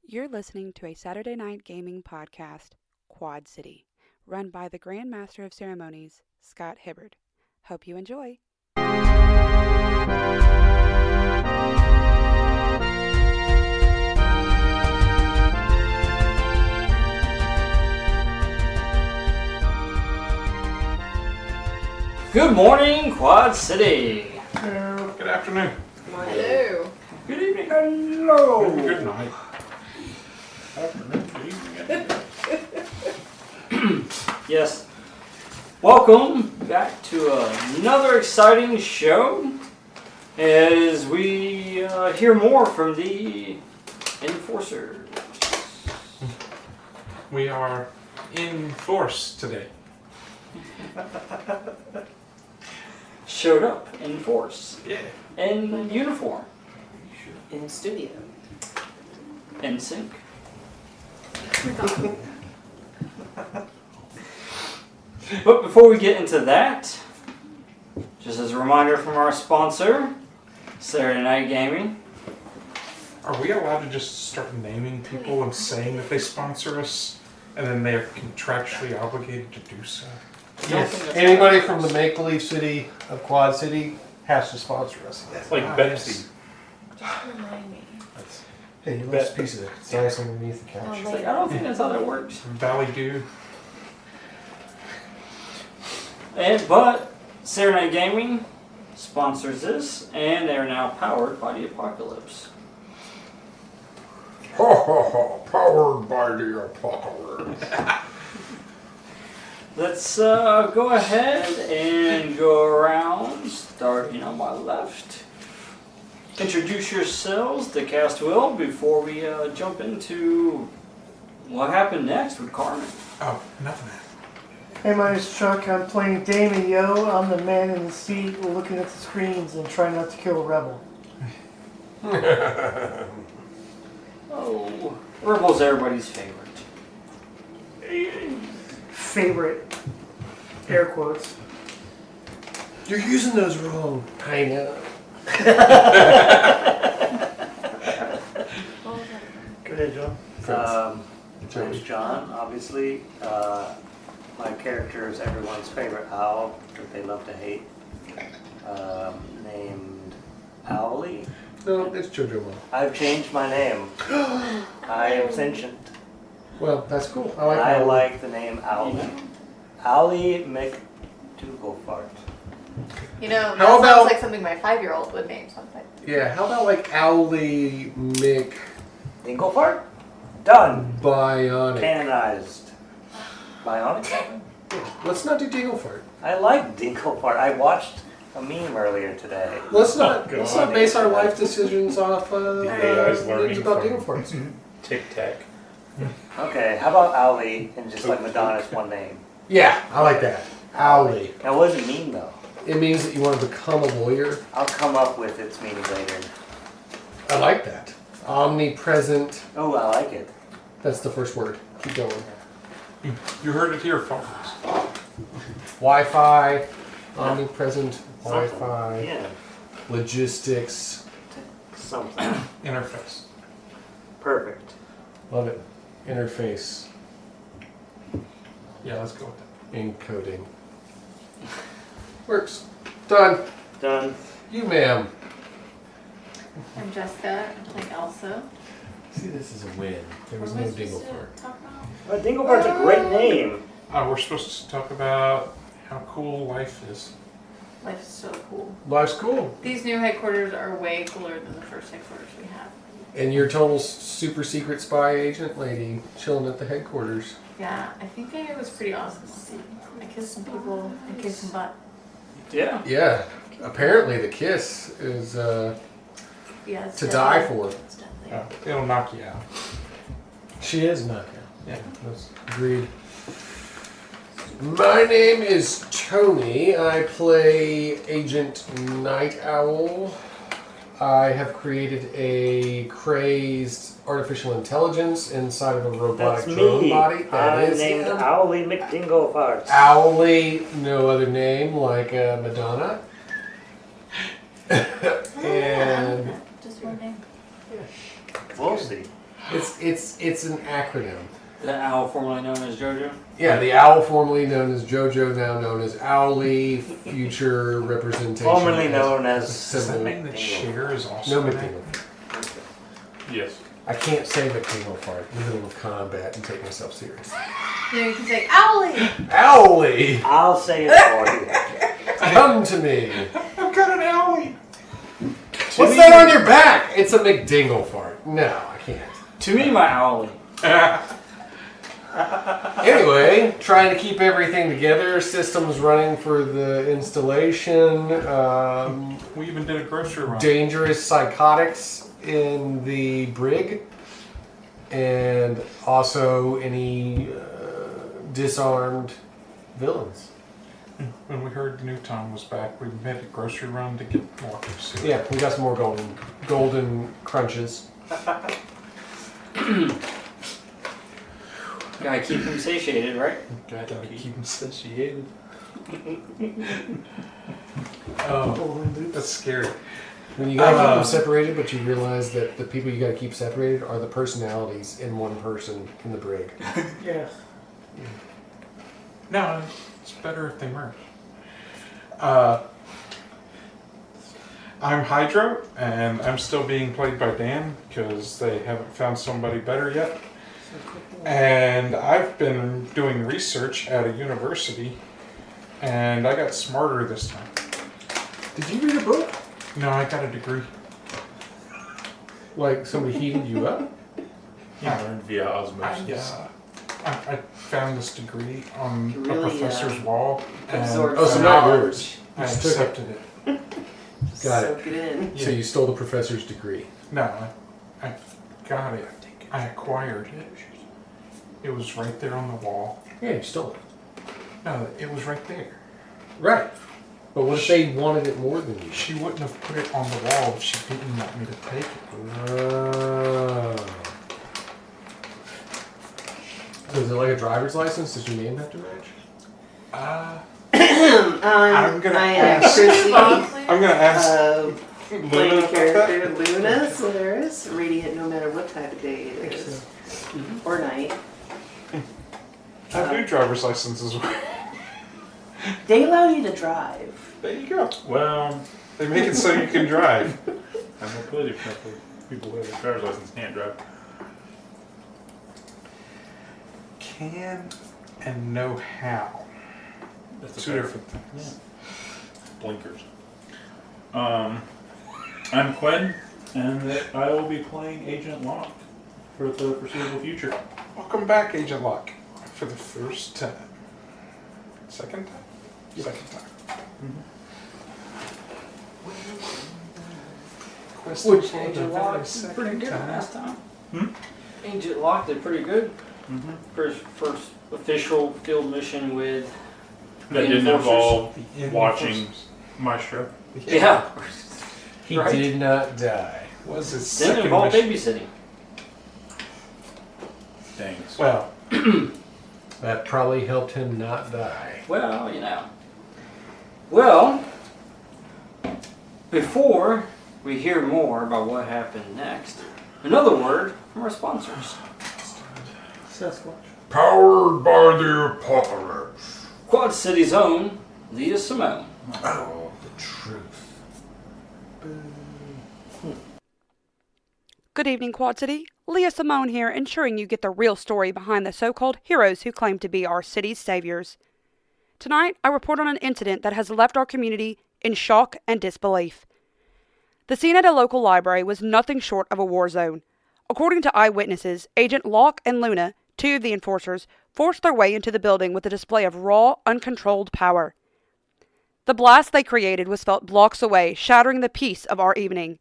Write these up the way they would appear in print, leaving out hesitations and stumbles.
You're listening to a Saturday night gaming podcast, Quad City, run by the Grand Master of Ceremonies, Scott Hibbard. Hope you enjoy. Good morning, Quad City. Hello. Good afternoon. Hello. Good evening. Hello. Good night. Afternoon, evening. Yes. Welcome back to another exciting show as we hear more from the Enforcers. We are in force today. Showed up in force, Yeah. in uniform, In studio. in sync. But before we get into that, just as a reminder from our sponsor, Saturday Night Gaming. Are we allowed to just start naming people and saying that they sponsor us, and then they are contractually obligated to do so? Yes, anybody from the make-believe city of Quad City has to sponsor us. It's like Betsy. Just remind me. Hey, you left a piece of it. It's nice underneath the couch. It's like, I don't think that's how that works. Valley Dew. But Saturday Night Gaming sponsors this, and they are now powered by the Apocalypse. Ha ha ha! Powered by the apocalypse. Let's go ahead and go around, starting on my left. Introduce yourselves, the cast will, before we jump into what happened next with Carmen. Oh, nothing. Hey, my name's Chuck. I'm playing Damon, yo. I'm the man in the seat looking at the screens and trying not to kill a rebel. Oh, Rebel's everybody's favorite. Favorite. Air quotes. You're using those wrong. I know. Go ahead, John. My name's John, obviously. My character is everyone's favorite owl that they love to hate. Named Owly. No, it's JoJo Mom. I've changed my name. I am sentient. Well, that's cool. I like I that. like the name Owly. Owly McDougalfart. You know, that How about- sounds like something my 5-year-old would name something. Yeah, how about like Owly Mick Dinglefart? Done. Bionic? Canonized. Bionic? Let's not do Dinglefart. I like Dinglefart. I watched a meme earlier today. Let's not God. base our life decisions off AI's learning names about from- Dinglefarts. Tic Tac. Okay, how about Owly and just like Madonna's one name? Yeah, I like that. Owly. Now, what does it mean though? It means that you want to become a lawyer. I'll come up with its meaning later. I like that. Omnipresent. Oh, I like it. That's the first word. Keep going. You heard it here, folks. Wi-Fi. Omnipresent Wi-Fi. Yeah, Logistics. something. Interface. Perfect. Love it. Interface. Yeah, let's go with that. Encoding. Works. Done. Done. You, ma'am. I'm Jessica. I'm playing Elsa. See, this is a win. There was What am no I supposed to Dinglefart. talk about? Well, Dinglefart's a great name. We're supposed to talk about how cool life is. Life is so cool. Life's cool. These new headquarters are way cooler than the first headquarters we had. And your total super secret spy agent lady chilling at the headquarters. Yeah, I think it was pretty awesome. I kissed some people and kissed some butt. Yeah. Yeah. Apparently the kiss is Yeah, it's to deadly. die for. It's deadly. It'll knock you out. She is not. Yeah. That's agreed. My name is Tony. I play Agent Night Owl. I have created a crazed artificial intelligence inside of a robotic That's drone me. body. That I'm is named him. Owly McDinglefarts. Owly, no other name like Madonna. And Just one name. We'll see. It's an acronym. The owl formerly known as JoJo? Yeah, the owl formerly known as JoJo, now known as Owly, future representation. Formerly known as Does that mean that Cher is No also an McDingle. Yes. I can't say McDingle part in the middle of combat and take myself serious. You can say Owly. Owly! I'll say it for you. Come to me! I've got an owlie. What's that on your back? It's a McDingle fart. No, I can't. To me, my owlie. Anyway, trying to keep everything together, systems running for the installation, We even did a grocery run. dangerous psychotics in the brig, and also any disarmed villains. When we heard Newton was back, we made a grocery run to get more cereal. Yeah, we got some more golden crunches. Gotta keep him satiated, right? Gotta keep them satiated. Oh, that's scary. When you gotta keep them separated, but you realize that the people you gotta keep separated are the personalities in one person in the brig. Yes. No, it's better if they merge. I'm Hydro, and I'm still being played by Dan because they haven't found somebody better yet. And I've been doing research at a university, and I got smarter this time. Did you read a book? No, I got a degree. Like somebody heated you up? You learned via osmosis. I found this degree on You a really, professor's wall, and absorb Oh, so some not knowledge. yours. I You took it. accepted it. Got it. Soak it in. So you stole the professor's degree. No, I got it. I acquired it. It was right there on the wall. Yeah, you stole it. No, it was right there. Right. But what if they wanted it more than you? She wouldn't have put it on the wall if she didn't want me to take it. So is it like a driver's license? Does your name have to match? I'm gonna I am ask. Chrissy, I'm gonna ask playing Luna the about character Luna Solaris, radiant no matter what type of day it is, or night. I do driver's licenses. They allow you to drive. There you go. Well, They make it so you can drive. I'm completely different. People who have a driver's license can't drive. Can and know how. That's Two different things. Blinkers. I'm Quinn, and I will be playing Agent Locke for the foreseeable future. Welcome back, Agent Locke, for the first time. Second time? Second time. Quest Which for the Agent very Locke did second pretty good time. last time. Hmm? Agent Locke did pretty good. First official field mission with That the didn't enforcers. involve The watching enforcers. Maestro. Yeah. He Right. did not die. Was his Didn't second involve mission. babysitting. Thanks. Well, That probably helped him not die. Well, you know. Well, before we hear more about what happened next, another word from our sponsors. Sasquatch. powered by the apocalypse. Quad City's own Leah Simone. Oh, the truth. Good evening, Quad City. Leah Simone here, ensuring you get the real story behind the so-called heroes who claim to be our city's saviors. Tonight, I report on an incident that has left our community in shock and disbelief. The scene at a local library was nothing short of a war zone. According to eyewitnesses, Agent Locke and Luna, two of the enforcers, forced their way into the building with a display of raw, uncontrolled power. The blast they created was felt blocks away, shattering the peace of our evening.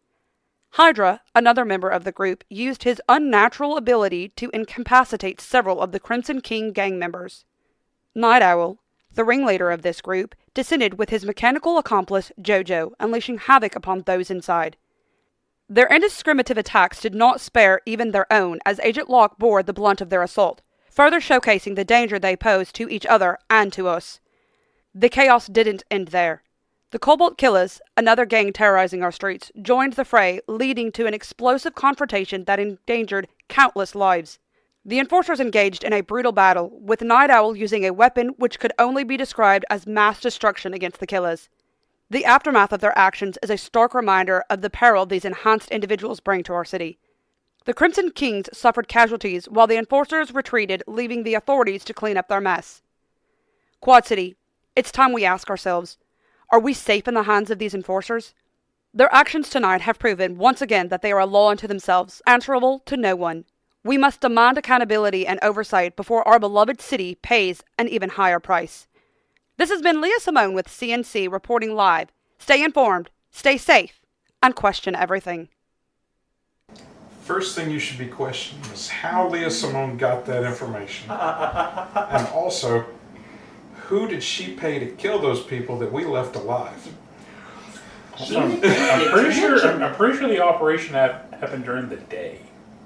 Hydra, another member of the group, used his unnatural ability to incapacitate several of the Crimson King gang members. Night Owl, the ringleader of this group, descended with his mechanical accomplice, JoJo, unleashing havoc upon those inside. Their indiscriminative attacks did not spare even their own, as Agent Locke bore the blunt of their assault, further showcasing the danger they posed to each other and to us. The chaos didn't end there. The Cobalt Killers, another gang terrorizing our streets, joined the fray, leading to an explosive confrontation that endangered countless lives. The enforcers engaged in a brutal battle, with Night Owl using a weapon which could only be described as mass destruction against the killers. The aftermath of their actions is a stark reminder of the peril these enhanced individuals bring to our city. The Crimson Kings suffered casualties while the enforcers retreated, leaving the authorities to clean up their mess. Quad City, it's time we ask ourselves, are we safe in the hands of these enforcers? Their actions tonight have proven once again that they are a law unto themselves, answerable to no one. We must demand accountability and oversight before our beloved city pays an even higher price. This has been Leah Simone with CNC reporting live. Stay informed, stay safe, and question everything. First thing you should be questioning is how Leah Simone got that information. And also, who did she pay to kill those people that we left alive? I'm pretty sure the operation happened during the day.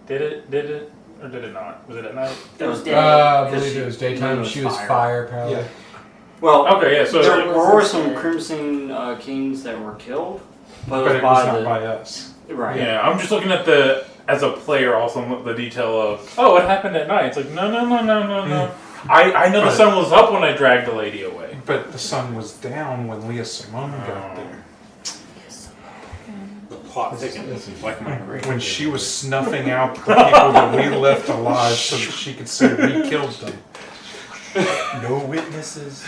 Did it, or did it not? Was it at night? It was day. I believe it was daytime. She was fire powered. Yeah. Well, Okay, yeah. So there were some Crimson Kings that were killed, but it was not by us. Right. yeah, I'm just looking at as a player, also the detail of it happened at night. It's like no. I know the sun was up when I dragged the lady away. But the sun was down when Leah Simone got there. The plot thickens like my great. When she was snuffing out the people that we left alive so that she could say we killed them. No witnesses.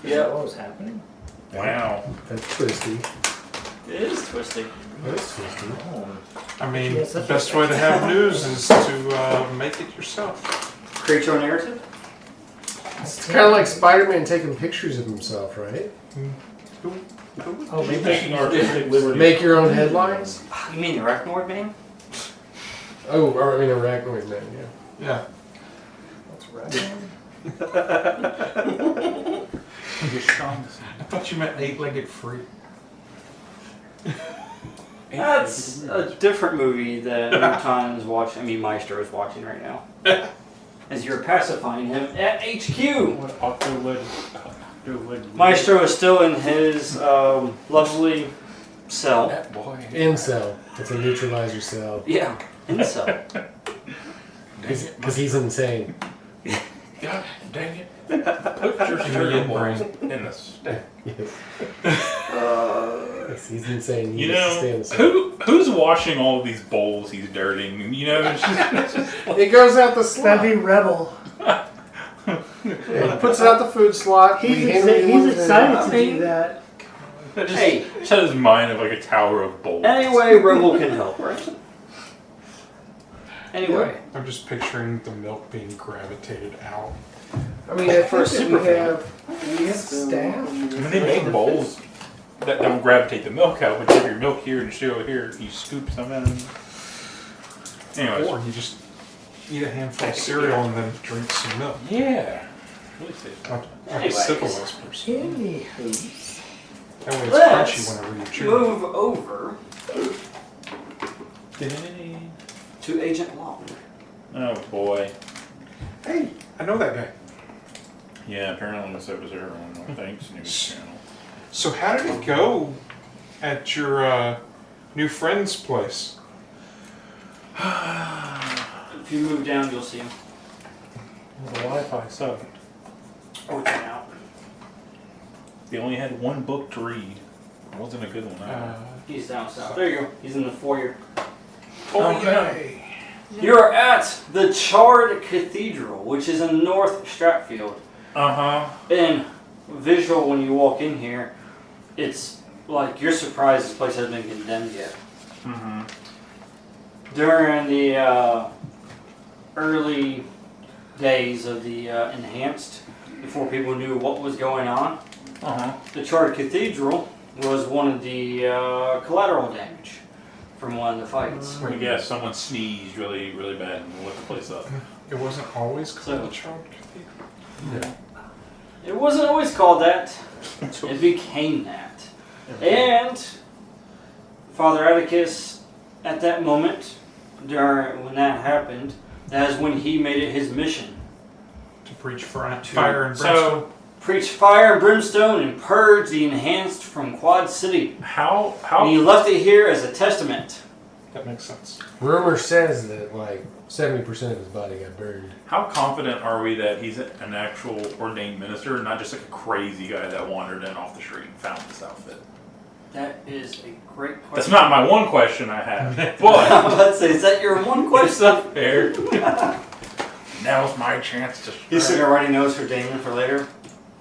Yeah, what was happening? Wow. That's twisty. It is twisting. That's twisty. I mean, the best way to have news is to make it yourself. Create your own narrative? It's kind of like Spider-Man taking pictures of himself, right? Oh, She's taking artistic liberty. Make your own headlines? You mean the Arachnoid Man? Oh, or I mean, Arachnoid Man, yeah. Yeah. I thought you meant eight-legged freak. That's a different movie that Newton is watching. I mean, Maestro is watching right now. As you're pacifying him at HQ. Maestro is still in his lovely cell. That boy. Incel. It's a neutralizer cell. Yeah, in cell. Because he's insane. God dang it. Put your cereal bowls in the stack. Yes, he's insane. He You has to stay in know, the cell. who's washing all of these bowls he's dirtying? You know, it's just It goes out the slot. That'd be Rebel. He puts it out the food slot. He's, we handle it he's once in a excited while. to do that. just Hey. set his mind of like a tower of bowls. Anyway, Rebel can help, right? Anyway. I'm just picturing the milk being gravitated out. I mean, I For a think super that we have staff. I mean, they make bowls that don't gravitate the milk out, but you have your milk here and your cereal here. You scoop some in. Anyways. Or you just eat a handful of cereal and then drink some milk. Yeah. Really safe. Like a Anyways. syphilis person. Anywho. That way it's Let's crunchy whenever you chew. move over to Agent Locke. Oh boy. Hey, I know that guy. Yeah, apparently this episode on Thanks News Channel. So how did it go at your new friend's place? If you move down, you'll see him. The Wi-Fi sucked. Oh, it's out. They only had one book to read. It wasn't a good one. Either. He's down south. There you go. He's in the foyer. Okay. You're at the Charred Cathedral, which is in North Stratfield. And visual when you walk in here, it's like you're surprised this place hasn't been condemned yet. During the early days of the Enhanced, before people knew what was going on, the Charred Cathedral was one of the collateral damage from one of the fights. I guess someone sneezed really, really bad and lit the place up. It wasn't always called So- the Charred Cathedral. Yeah. It wasn't always called that. It became that. And Father Atticus, at that moment, when that happened, that is when he made it his mission. To preach fire and brimstone. So, preach fire and brimstone and purge the Enhanced from Quad City. How And he left it here as a testament That makes sense. Rumor says that like 70% of his body got burned. How confident are we that he's an actual ordained minister, and not just like a crazy guy that wandered in off the street and found this outfit? That is a great question. That's not my one question I have, I but was about to say, is that your one question? it's fair. Now's my chance to. He's sitting there writing notes for Damon for later.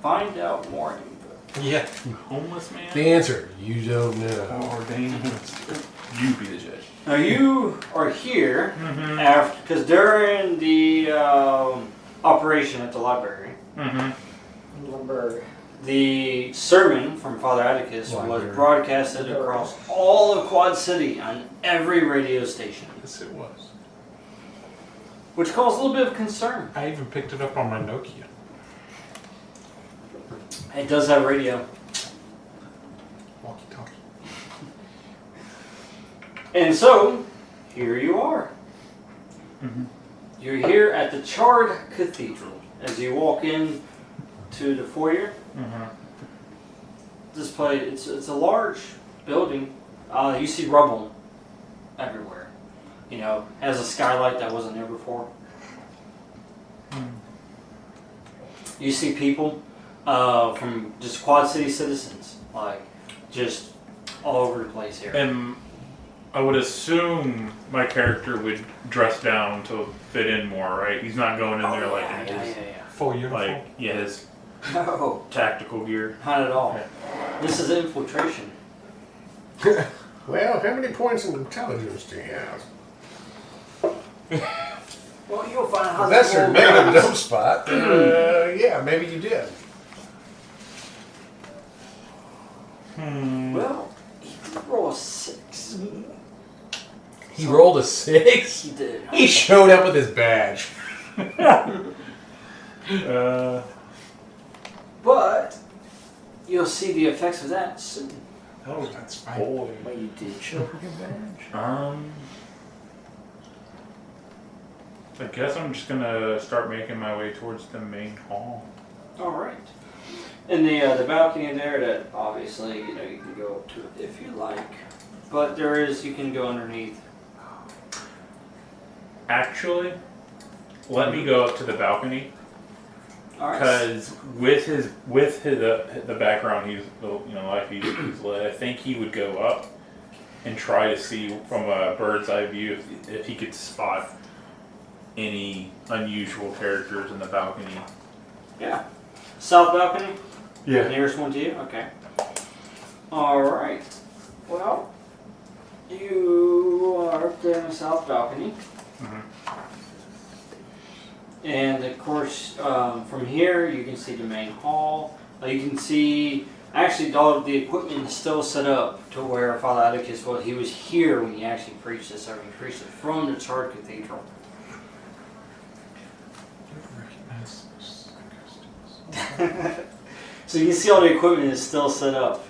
Find out more info. Yeah. Homeless man. The answer, you don't know. Ordained minister. You be the judge. Now you are here after, because during the operation at the library, the sermon from Father Atticus was broadcasted across all of Quad City on every radio station. Yes, it was. Which caused a little bit of concern. I even picked it up on my Nokia. It does have radio. Walkie-talkie. And so, here you are. You're here at the Charred Cathedral. As you walk in to the foyer, this place, it's a large building. You see rubble everywhere. You know, has a skylight that wasn't there before. You see people from just Quad City citizens, like just all over the place here. And I would assume my character would dress down to fit in more, right? He's not going in there like in his Full uniform. like his No, tactical gear. not at all. This is infiltration. Well, how many points in intelligence do you have? Well, you'll find out how If that's your that negative goes. dump spot, yeah, maybe you did. Well, he did roll a 6. He rolled a 6? He did. He showed up with his badge. But you'll see the effects of that soon. Oh, that's fine. Boy. But you did show up with your badge. I guess I'm just gonna start making my way towards the main hall. All right. And the balcony there, that obviously you can go up to it if you like, but you can go underneath. Actually, let me go up to the balcony All right. because with the background life he's led, I think he would go up and try to see from a bird's eye view if he could spot any unusual characters in the balcony. Yeah. South balcony. Yeah. Nearest one to you. Okay. All right. Well, you are up there in the south balcony. And of course, from here you can see the main hall. You can see, actually, all of the equipment is still set up to where Father Atticus was. He was here when he actually preached this, or he preached it from the Charred Cathedral. So you can see all the equipment is still set up.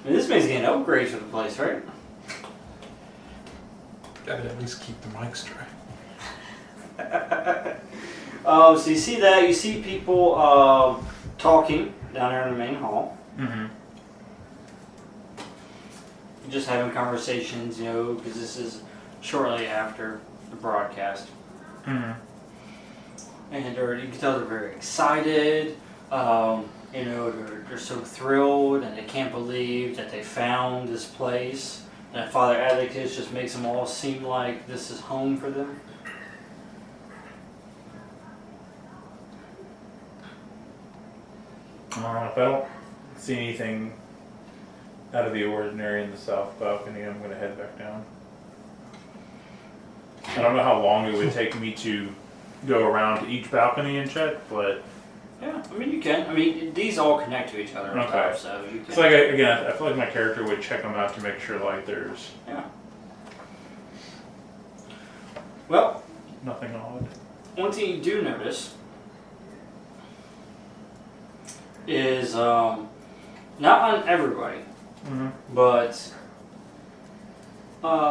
I mean, this man's getting upgrades for the place, right? Gotta at least keep the mics dry. So you see that, you see people talking down there in the main hall. Just having conversations, because this is shortly after the broadcast. And you can tell they're very excited. They're so thrilled, and they can't believe that they found this place. And Father Atticus just makes them all seem like this is home for them. If I don't see anything out of the ordinary in the south balcony, I'm going to head back down. I don't know how long it would take me to go around to each balcony and check, but... Yeah, I mean, you can. I mean, these all connect to each other and Okay. stuff, so you can. It's like, I feel like my character would check them out to make sure, there's Yeah. Well, nothing odd. one thing you do notice is not on everybody, but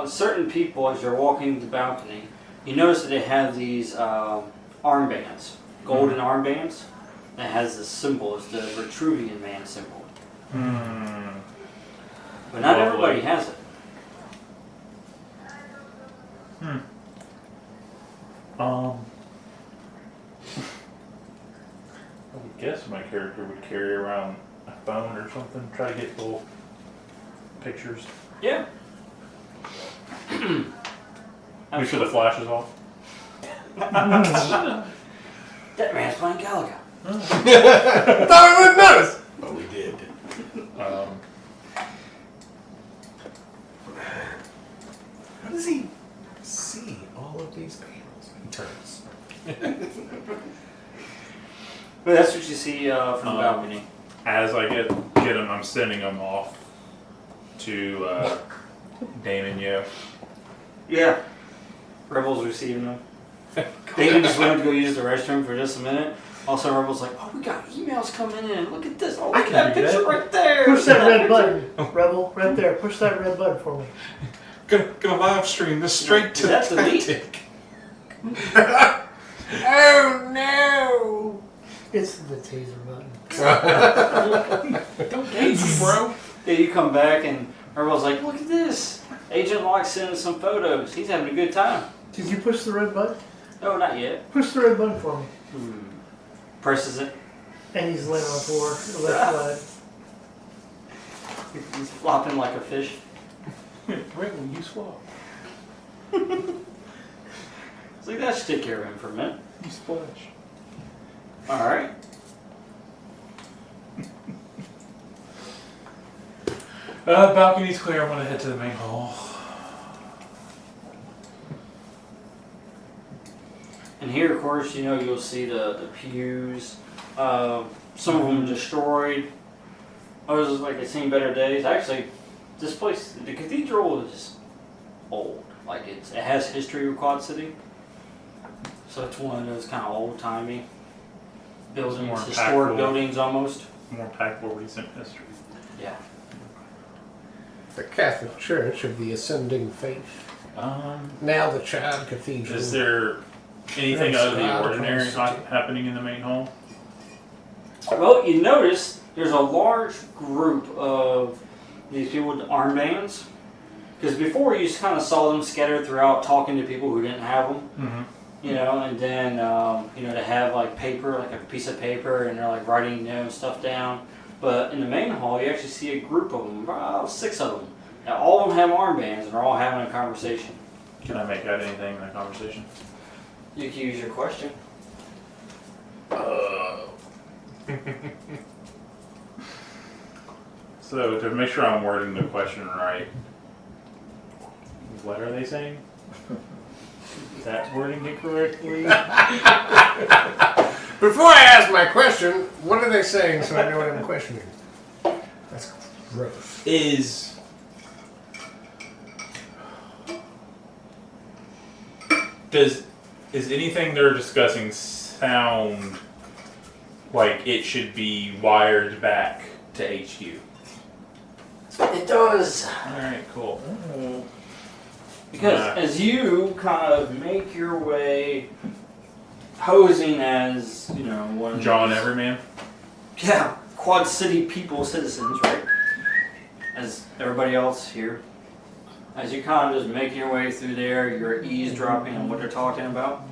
certain people, as you're walking the balcony, you notice that they have these armbands, golden armbands, that has this symbol. It's the Vitruvian man symbol. But not everybody has it. I would guess my character would carry around a phone or something, try to get little pictures. Yeah. Make sure the flash is off. That man's playing Galaga. Thought we wouldn't notice, but we did. How does he see all of these panels? He turns. But that's what you see from the balcony. As I get them, I'm sending them off to Damon. Yeah. Rebels receiving them. Damon just went to go use the restroom for just a minute. Also, Rebels like, oh, we got emails coming in. Look at this. Oh, look at that picture right there. Push that red button, Rebel, right there. Push that red button for me. Gonna live stream this straight to the That's delete. tactic. Oh no! It's the taser button. Don't gaze me, bro. Yeah, you come back and Rebels like, look at this. Agent Locke sending some photos. He's having a good time. Did you push the red button? No, not yet. Push the red button for me. Presses it. And he's laying on the floor, the left leg. He's flopping like a fish. Wait, will you swap? It's like, that should take care of him for a minute. You splash. Alright. Balcony's clear. I'm gonna head to the main hall. And here, of course, you'll see the pews. Some of them destroyed. Others, like, they've seen better days. Actually, this place, the cathedral is old. Like, it has history with Quad City. So it's one of those kind of old-timey buildings, More historic impactful. buildings almost. More impactful recent history. Yeah. The Catholic Church of the Ascending Faith. Now the Child Cathedral. Is there anything out of the Inscribed ordinary upon the happening in the main hall? Well, you notice there's a large group of these people with armbands. Because before you just kind of saw them scattered throughout talking to people who didn't have them. Mm-hmm. And then, to have like paper, like a piece of paper, and they're like writing stuff down. But in the main hall, you actually see a group of them, about 6 of them. Now, all of them have armbands, and they're all having a conversation. Can I make out anything in the conversation? You can use your question. So, to make sure I'm wording the question right, what are they saying? Is that wording it correctly? Before I ask my question, what are they saying so I know what I'm questioning? That's gross. Is anything they're discussing sound like it should be wired back to HQ? It does. Alright, cool. Because as you kind of make your way, posing as, one of John these- Everyman? Yeah, Quad City people, citizens, right? As everybody else here. As you kind of just make your way through there, you're eavesdropping on what they're talking about.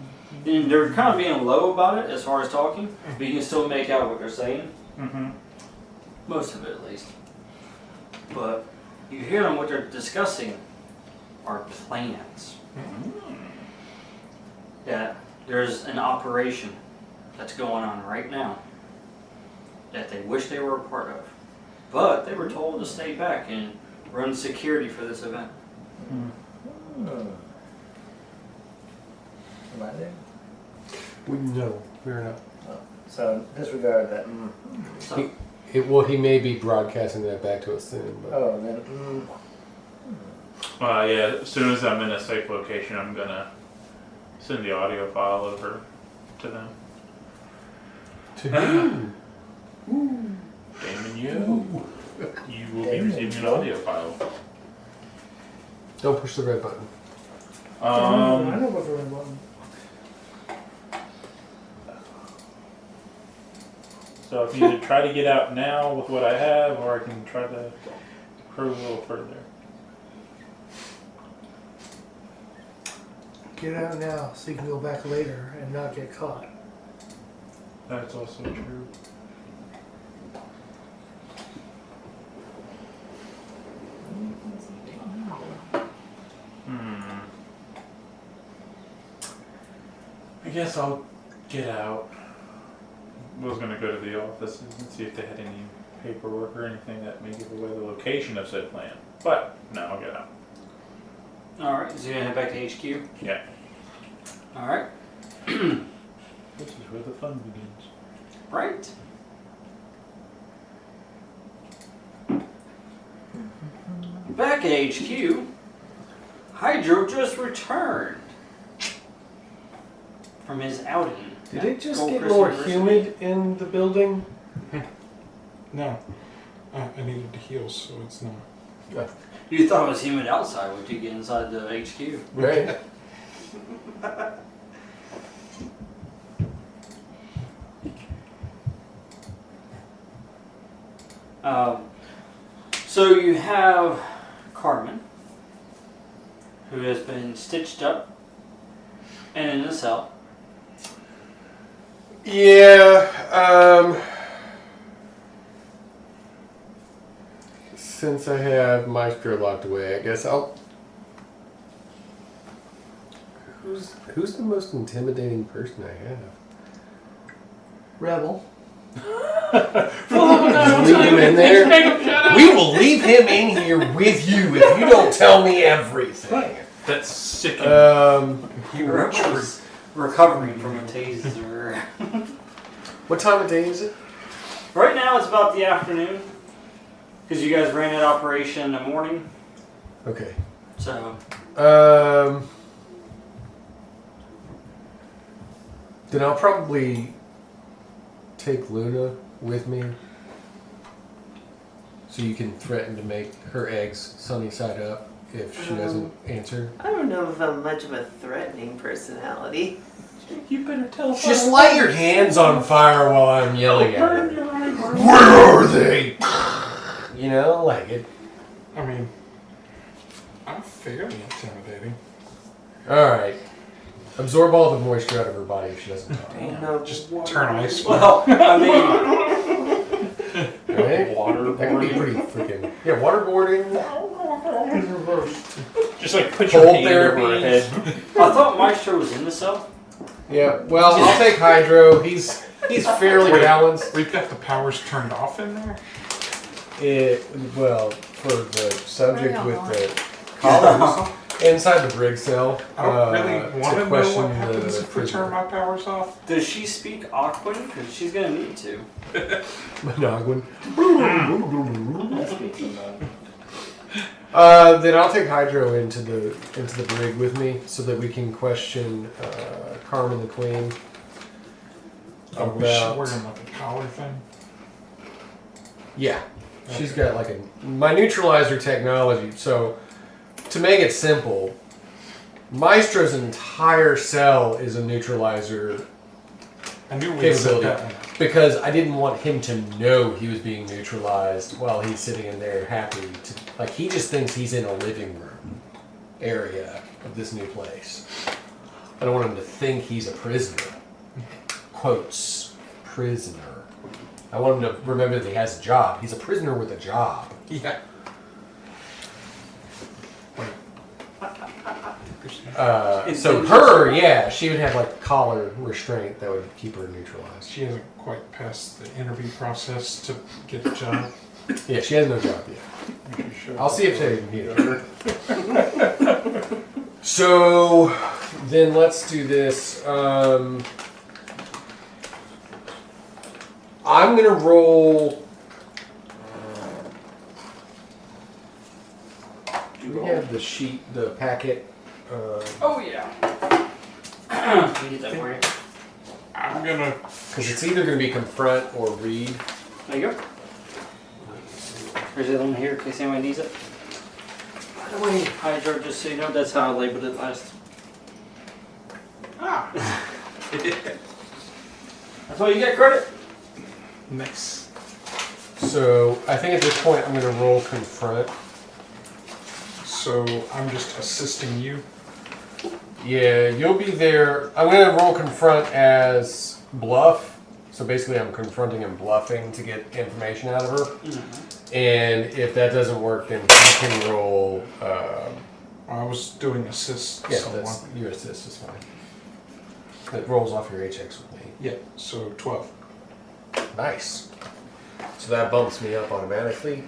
And they're kind of being low about it as far as talking, but you can still make out what they're saying. Mm-hmm. Most of it, at least. But you hear them, what they're discussing are plans. That there's an operation that's going on right now that they wish they were a part of. But they were told to stay back and run security for this event. Am I there? No, we're not. So disregard that. So, He may be broadcasting that back to us soon. But. Oh, then. Yeah, as soon as I'm in a safe location, I'm gonna send the audio file over to them. To who? Damon, you will be receiving an audio file. Don't push the red button. I know what the red button. So I can either try to get out now with what I have, or I can try to probe a little further. Get out now so you can go back later and not get caught. That's also true. I guess I'll get out. I was gonna go to the office and see if they had any paperwork or anything that may give away the location of said plan. But no, I'll get out. Alright, so you're gonna head back to HQ? Yeah. Alright. This is where the fun begins. Right. Back at HQ, Hydro just returned from his outing. Did at it just Gold get Coast more University. humid in the building? No. I needed to heal, so it's not. You thought it was humid outside. Would you get inside the HQ? Right. So you have Carmen, who has been stitched up and in a cell. Yeah, since I have Maestro locked away, I guess I'll... Who's the most intimidating person I have? Rebel. Just leave him in there. We will leave him in here with you if you don't tell me everything. That's sick. He was recovering from a taser. What time of day is it? Right now it's about the afternoon, because you guys ran that operation in the morning. Okay. So Then I'll probably take Luna with me, so you can threaten to make her eggs sunny side up if she doesn't answer. I don't know if I'm much of a threatening personality. You better tell us. Just light your hands on fire while I'm yelling at her. Where are they? You know, like it. I mean, I'm fairly intimidating. Alright. Absorb all the moisture out of her body if she doesn't talk. No, Just water. turn ice. well, I mean, Right? Water. That could be pretty freaking... Yeah, waterboarding. Just like put your Cold hand over her therapy. head. I thought Maestro was in the cell. Yeah, well, I'll take Hydro. He's fairly Wait. balanced. We've got the powers turned off in there? Well, for the subject with the collars inside the brig cell, I don't really want to know question what happens the if we turn my powers off. Does she speak Aquan? Because she's going to need to. Monogwin. That's speaking of. Then I'll take Hydro into the brig with me so that we can question Carmen the Queen Oh, we should wear like a collar thing. Yeah, she's got like my neutralizer technology. So to make it simple, Maestro's entire cell is a neutralizer I knew we said capability that. because I didn't want him to know he was being neutralized while he's sitting in there happy to, like, he just thinks he's in a living room area of this new place. I don't want him to think he's a prisoner. Quotes, prisoner. I want him to remember that he has a job. He's a prisoner with a job. Yeah. So her, yeah, she would have like collar restraint that would keep her neutralized. She hasn't quite passed the interview process to get the job. Yeah, she has no job yet. I'll see if they need her. So then let's do this. I'm gonna roll. Do we have the sheet, the packet? Oh, yeah. Can you get that for you? I'm gonna. Because it's either gonna be confront or read. There you go. There's the other one here in case anyone needs it. By the way, Hydro, just so you know, that's how I labeled it last. Ah. That's why you get credit. Nice. So I think at this point I'm gonna roll confront. So I'm just assisting you. Yeah, you'll be there. I'm going to roll confront as bluff. So basically I'm confronting and bluffing to get information out of her. And if that doesn't work, then you can roll... I was doing assist. yeah, someone. that's, your assist is fine. It rolls off your HX with me. Yeah, so 12. Nice. So that bumps me up automatically.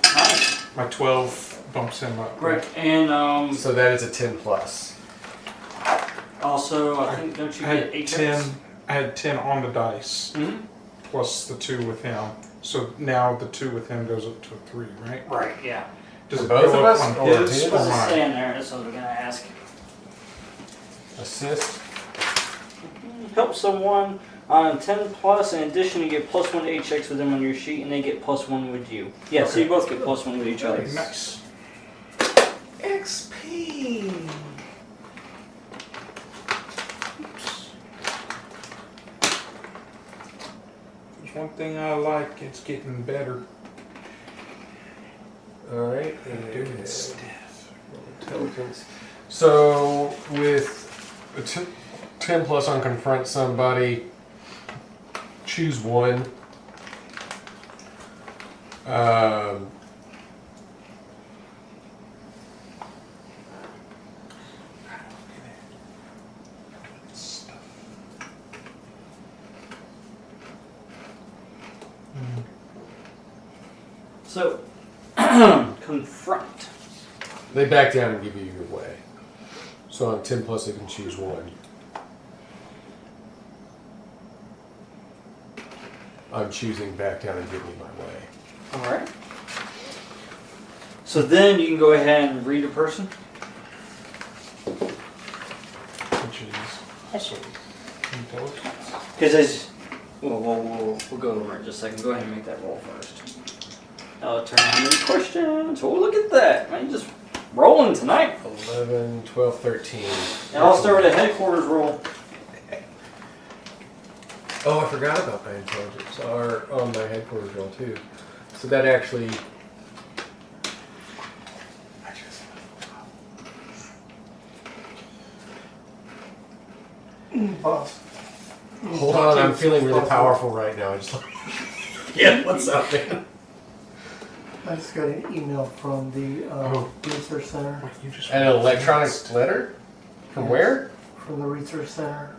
Nice. My 12 bumps him up. Great. And So that is a 10 plus. also, I think, don't you I get had 8 10. I had 10 on the dice, plus the 2 with him. So now the 2 with him goes up to a 3, right? Right, yeah. Does For it both go of up us, on or his his? or What's it mine? saying there? That's what we're going to ask. Assist. Help someone on 10 plus. In addition, you get +1 HX with them on your sheet, and they get +1 with you. Yeah, so you both get +1 with each other. Nice. XP. There's one thing I like, it's getting better. Alright. Doing stuff. Intelligence. So with a 10 plus on confront somebody, choose one. So, confront. They back down and give you your way. So on 10 plus, they can choose one. I'm choosing back down and give me my way. All right. So then you can go ahead and read a person. Which is also intelligence. Because as we'll go over it in just a second. Go ahead and make that roll first. I'll turn on any questions. Oh, look at that. Man, just rolling tonight. 11, 12, 13. And I'll start with a headquarters roll. Oh, I forgot about my intelligence. Or on my headquarters roll too. So that actually... Boss. Hold on, I'm feeling really powerful right now. I just yeah, what's up, man? I just got an email from the research center. What, you just An electronic letter? From where? From the research center.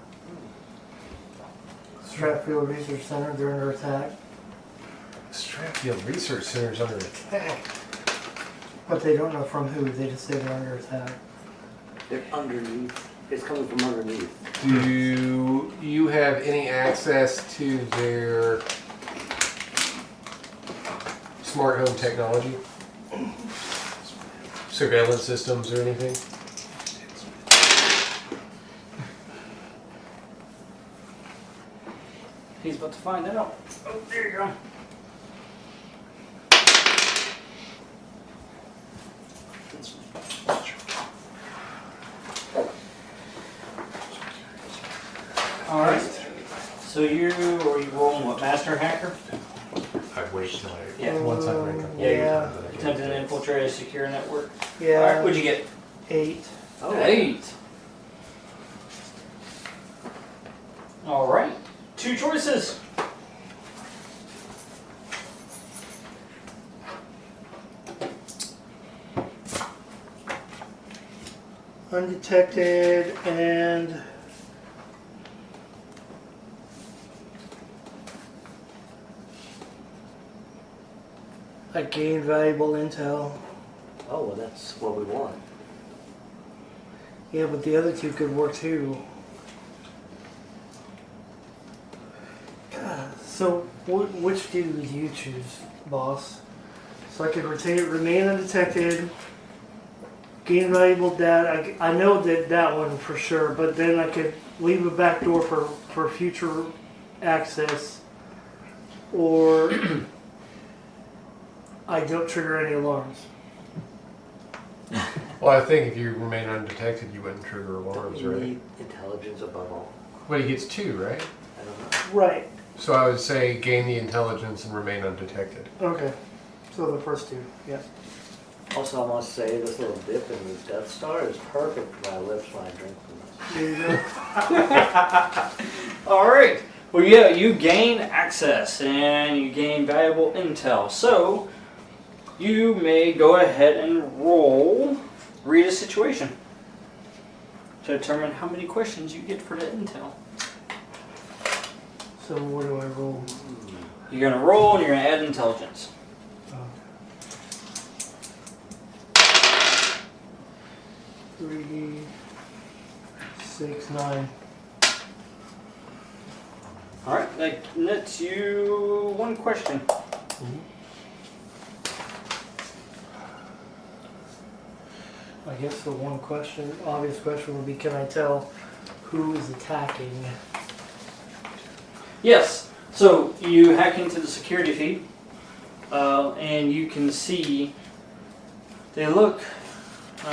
Stratfield Research Center. They're under attack, Stratfield Research Center is under attack. but they don't know from who. They just say they're under attack. They're underneath. It's coming from underneath. Do you have any access to their smart home technology? Surveillance systems or anything? He's about to find out. Oh, there you go. All right. So you rolling what? Master hacker? I'd wait till Yeah. once I rank up. Yeah. Attempting to infiltrate a secure network. All right. Yeah. What'd you get? 8. Oh, 8. All right. 2 choices. Undetected and I gained valuable intel. Oh, well, that's what we want. Yeah, but the other 2 could work too. So, which do you choose, boss? So I could remain undetected, gain valuable data. I know that one for sure, but then I could leave a back door for future access, or I don't trigger any alarms. Well, I think if you remain undetected, you wouldn't trigger alarms, We right? need intelligence above all. Well, he gets 2, right? I don't know. Right. So I would say gain the intelligence and remain undetected. Okay. So the first 2, yes. Also, I must say, this little dip in the Death Star is perfect for my lips when I drink from this. There you go. All right. Well, yeah, you gain access and you gain valuable intel. So you may go ahead and read a situation to determine how many questions you get for the intel. So what do I roll? You're gonna roll and you're gonna add intelligence. 3, 6, 9. All right, that nets you one question. I guess the one question, obvious question would be, can I tell who is attacking? Yes. So you hack into the security feed, and you can see they kind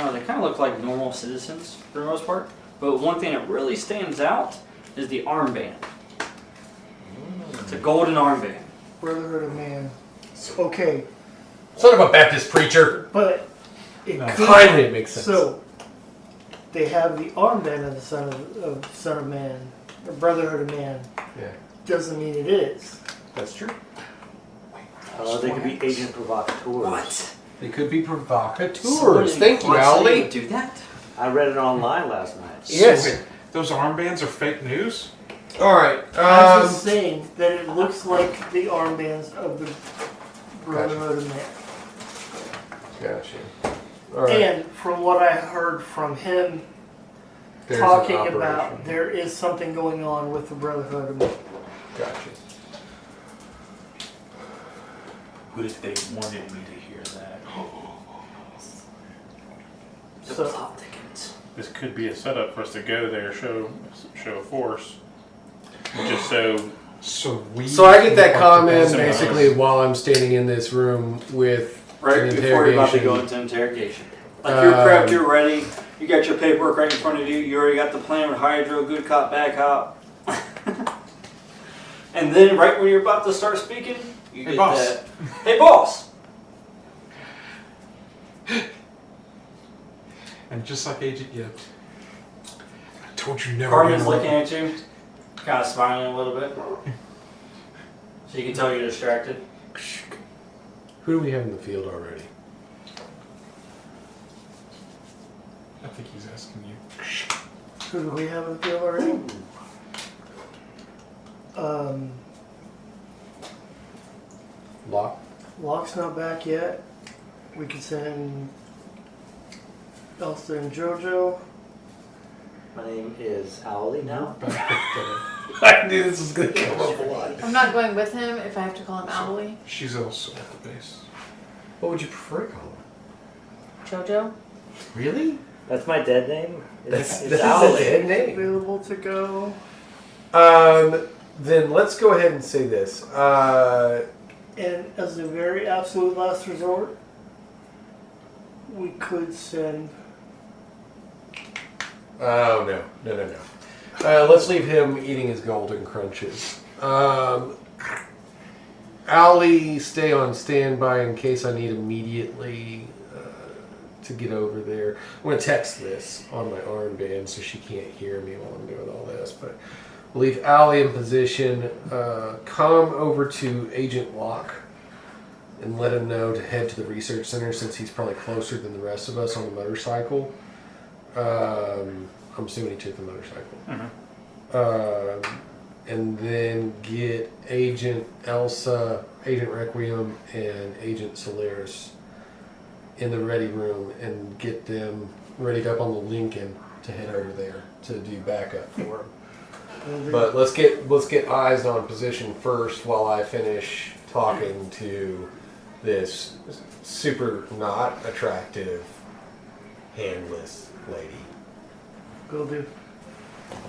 of look like normal citizens for the most part. But one thing that really stands out is the armband. It's a golden armband. Brotherhood of Man. Okay, Son of a Baptist preacher. but it could, Kindly, it makes sense. so they have the armband of the Son of Man, the Brotherhood of Man. Yeah, Doesn't mean it is. that's true. They could be agent provocateurs. They could be provocateurs. Somebody Thank you, would Allie. do that. I read it online last night. Yes. So wait, those armbands are fake news? All right. I'm just saying that it looks like the armbands of the Brotherhood of Man. Gotcha. All right. And from what I heard from him There's talking an about, operation. there is something going on with the Brotherhood of Man. Gotcha. What if they wanted me to hear that? The So- plot thickens. This could be a setup for us to go there, show a force, just so. So I get that comment Symbolize. basically while I'm standing in this room with Right an before you're about to go interrogation. into interrogation. Like you're prepped, you're ready, you got your paperwork right in front of you, you already got the plan with Hydro, good cop, bad cop. And then right when you're about to start speaking, you Hey, get boss. that. Hey boss! And just like Agent Gibbs, I told you never. Carmen's to- looking at you, kind of smiling a little bit. So you can tell you're distracted. Who do we have in the field already? I think he's asking you. Who do we have in the field already? Locke. Locke's not back yet. We could send Elsa and JoJo. My name is Owlie now. I knew this was going to come up a lot. I'm not going with him if I have to call him Owlie. She's also at the base. What would you prefer to call her? JoJo? Really? That's my dead name. That's It's a Owlie. dead name. Available to go. Then let's go ahead and say this. And as a very absolute last resort, we could send. Oh, no. Let's leave him eating his golden crunches. Owlie, stay on standby in case I need immediately to get over there. I'm going to text this on my armband so she can't hear me while I'm doing all this. But we'll leave Owlie in position. Come over to Agent Locke and let him know to head to the research center since he's probably closer than the rest of us on the motorcycle. I'm assuming he took the motorcycle. And then get Agent Elsa, Agent Requiem, and Agent Solaris in the ready room and get them readied up on the Lincoln to head over there to do backup for him. But let's get eyes on position first while I finish talking to this super not attractive handless lady. Will do.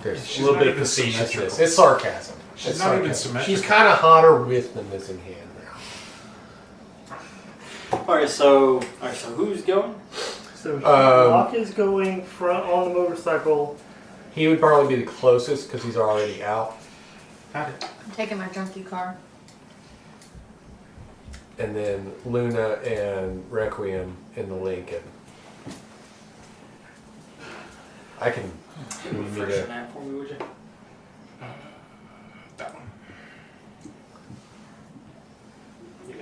There's She's a little not bit of even facetiousness. symmetrical. It's sarcasm. She's It's not sarcasm. even symmetrical. She's kind of hotter with the missing hand now. Alright, so who's going? So Locke is going front on the motorcycle. He would probably be the closest because he's already out. I'm taking my junkie car. And then Luna and Requiem in the link, and I can. You need me Refresh to- that for me, would you? That one.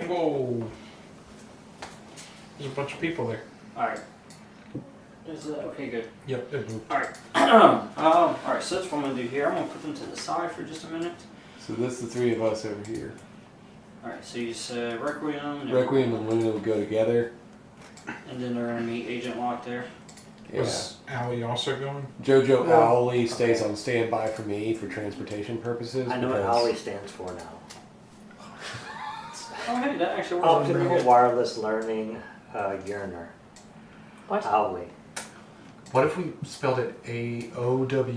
Whoa. There's a bunch of people there. Alright. Okay, good. Yep, it moved. Alright. Alright, so that's what I'm going to do here. I'm going to put them to the side for just a minute. So that's the three of us over here. Alright, so you said Requiem. And Requiem and Luna would go together. And then they're going to meet Agent Locke there. Yeah. Was Allie also going? Jojo Yeah. Owley stays on standby for me for transportation purposes. I know what because- OWLI stands for now. Oh, hey, that actually works. Optical Wireless Learning Yearner. What? OWLI. What if we spelled it AOWLIE?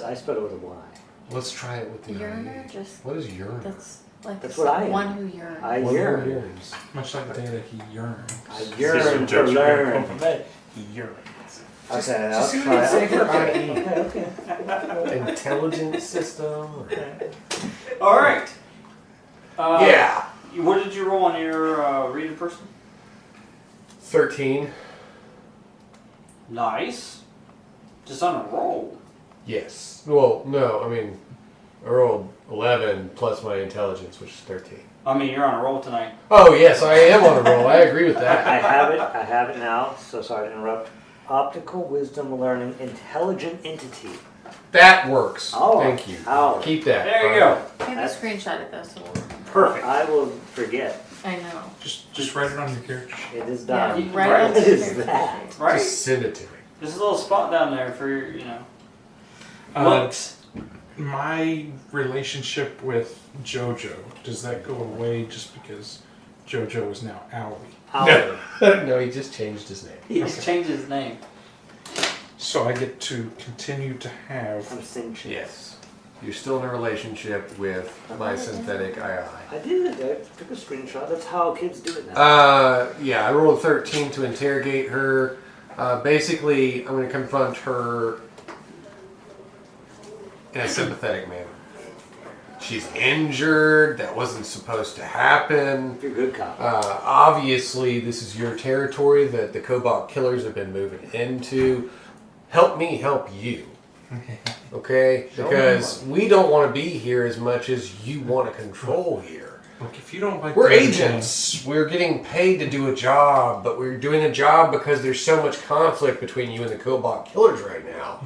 I spelled it with a Y. Let's try it with the Yearner, IE. just What is yearn? that's like That's what I am. one who yearns. I One yearn. who yearns. Much like the day that he yearned. I yearn to learn. He yearns. Okay, I'll Just see what try you say it. for IE. Okay. Intelligence system. Alright. Yeah. What did you roll on your reading person? 13. Nice. Just on a roll. Yes. Well, no, I mean, I rolled 11 plus my intelligence, which is 13. I mean, you're on a roll tonight. Oh, yes, I am on a roll. I agree with that. I have it now, so sorry to interrupt. Optical Wisdom Learning Intelligent Entity. That works. Oh, Thank you. oh. Keep that. There you go. Maybe screenshot it though, so Perfect. I will forget. I know. Just write it on your character. It is Yeah, done. you can right write on What the is character that? sheet. Right? Just send it to me. There's a little spot down there for your, looks. My relationship with JoJo, does that go away just because JoJo is now Allie? OWLI. No, he just changed his name. He just changed his name. So I get to continue to have. I'm sentient. Yes. You're still in a relationship with my synthetic II. I did. I took a screenshot. That's how kids do it now. Yeah, I rolled 13 to interrogate her. Basically, I'm going to confront her in a sympathetic manner. She's injured. That wasn't supposed to happen. You're a good cop. Obviously, this is your territory that the Cobalt Killers have been moving into. Help me help you. Okay? Because we don't want to be here as much as you want to control here. Look, if you don't like We're the- agents. We're getting paid to do a job, but we're doing a job because there's so much conflict between you and the Cobalt Killers right now.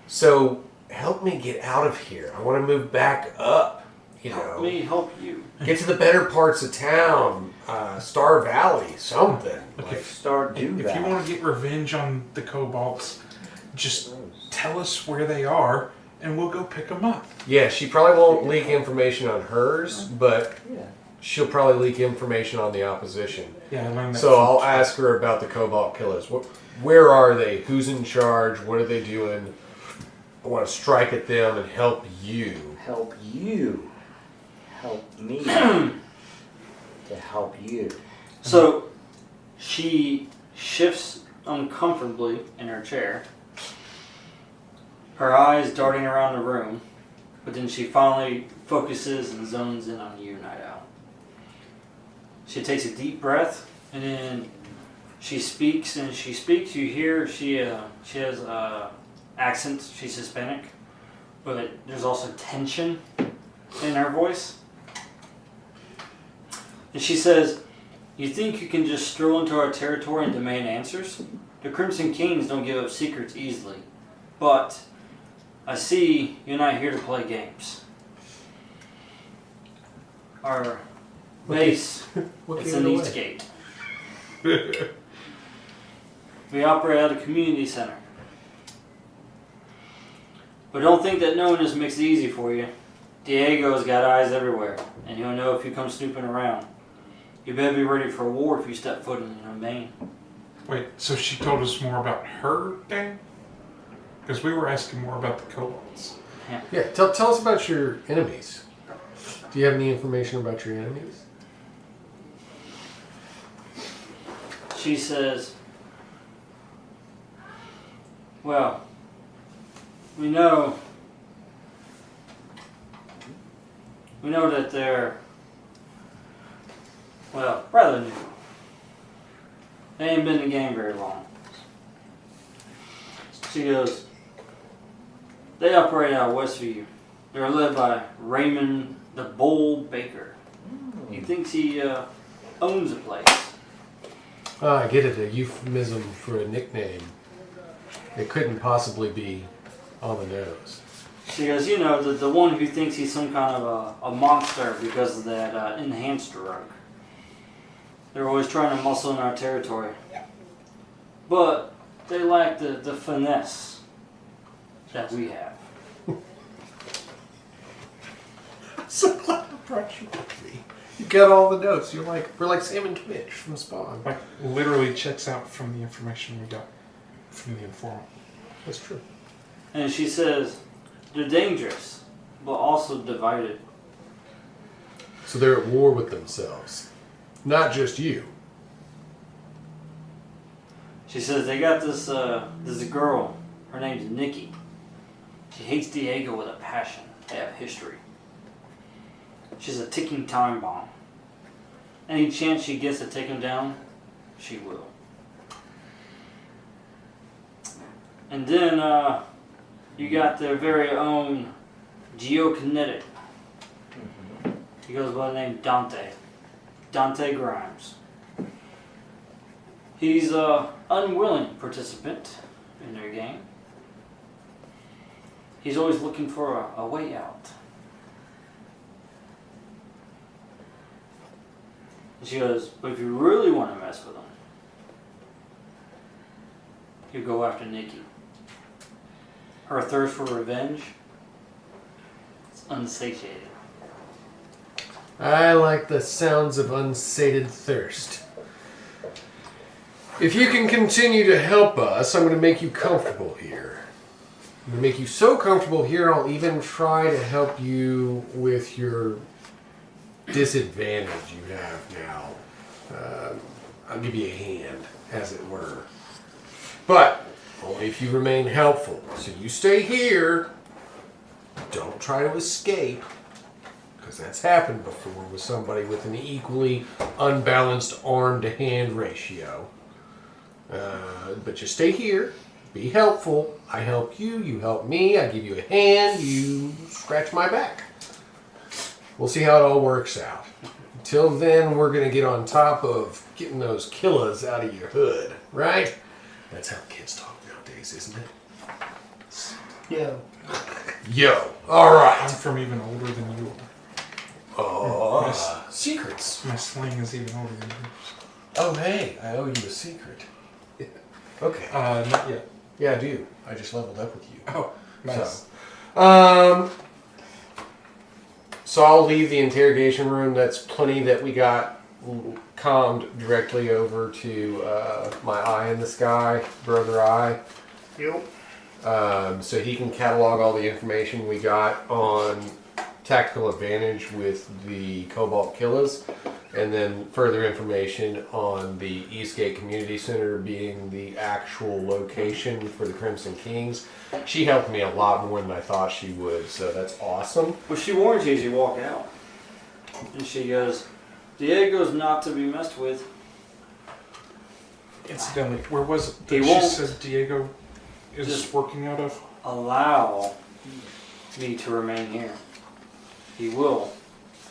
So help me get out of here. I want to move back up. You Help know, me help you. get to the better parts of town, Star Valley, something. Look, Like, Start do if that. you want to get revenge on the Cobalts, just tell us where they are, and we'll go pick them up. yeah, she probably won't leak information on hers, but Yeah. she'll probably leak information on the opposition. Yeah, I learned that. So from- I'll ask her about the Cobalt Killers. Where are they? Who's in charge? What are they doing? I want to strike at them and help you. Help you. Help me. To help you. So she shifts uncomfortably in her chair, her eyes darting around the room, but then she finally focuses and zones in on you, Night Owl. She takes a deep breath, and then she speaks, and she speaks. You hear she has accent. She's Hispanic, but there's also tension in her voice. And she says, "You think you can just stroll into our territory and demand answers? The Crimson Kings don't give up secrets easily. But I see you're not here to play games. Our base, it's in Eastgate. We operate out of a community center. But don't think that knowing this makes it easy for you. Diego's got eyes everywhere, and he'll know if you come snooping around. You better be ready for war if you step foot in your domain." Wait, so she told us more about her day? Because we were asking more about the Cobalts. Yeah, tell us about your enemies. Do you have any information about your enemies? She says, "Well, we know that they're, well, rather new. They ain't been in the game very long. She goes, they operate out west of you. They're led by Raymond the Bull Baker. He thinks he owns the place. Oh, I get it, a euphemism for a nickname. It couldn't possibly be on the nose. She goes, you know, the one who thinks he's some kind of a monster because of that enhanced drug. They're always trying to muscle in our territory. But they lack the finesse that we have. So glad I brought you with me. You got all the notes. We're like Sam and Twitch from Spawn. Like, literally checks out from the information we got from the informant. That's true. And she says, they're dangerous, but also divided. So they're at war with themselves. Not just you. She says they got this girl. Her name's Nikki. She hates Diego with a passion. They have history. She's a ticking time bomb. Any chance she gets to take him down, she will. And then you got their very own geokinetic. He goes by the name Dante Grimes. He's an unwilling participant in their game. He's always looking for a way out. And she goes, but if you really want to mess with him, you go after Nikki. Her thirst for revenge is unsatiated. I like the sounds of unsated thirst. If you can continue to help us, I'm going to make you comfortable here. I'm going to make you so comfortable here, I'll even try to help you with your disadvantage you have now. I'll give you a hand, as it were. But only if you remain helpful. So you stay here. Don't try to escape. Because that's happened before with somebody with an equally unbalanced arm-to-hand ratio. But you stay here. Be helpful. I help you. You help me. I give you a hand. You scratch my back. We'll see how it all works out. Until then, we're going to get on top of getting those killers out of your hood. Right? That's how kids talk nowadays, isn't it? Yeah. Yo. All right. I'm from even older than you are. Oh, secrets. My slang is even older than yours. Oh, hey, I owe you a secret. Okay. Not yet. Yeah, I do. I just leveled up with you. Oh, nice. So I'll leave the interrogation room. That's plenty that we got calmed directly over to my eye in the sky, brother eye. Yep. So he can catalog all the information we got on tactical advantage with the Cobalt Killers, and then further information on the Eastgate Community Center being the actual location for the Crimson Kings. She helped me a lot more than I thought she would, so that's awesome. Well, she warns you as you walk out. And she goes, Diego's not to be messed with. Incidentally, where was it that He she won't said Diego is just working out of? allow me to remain here. He will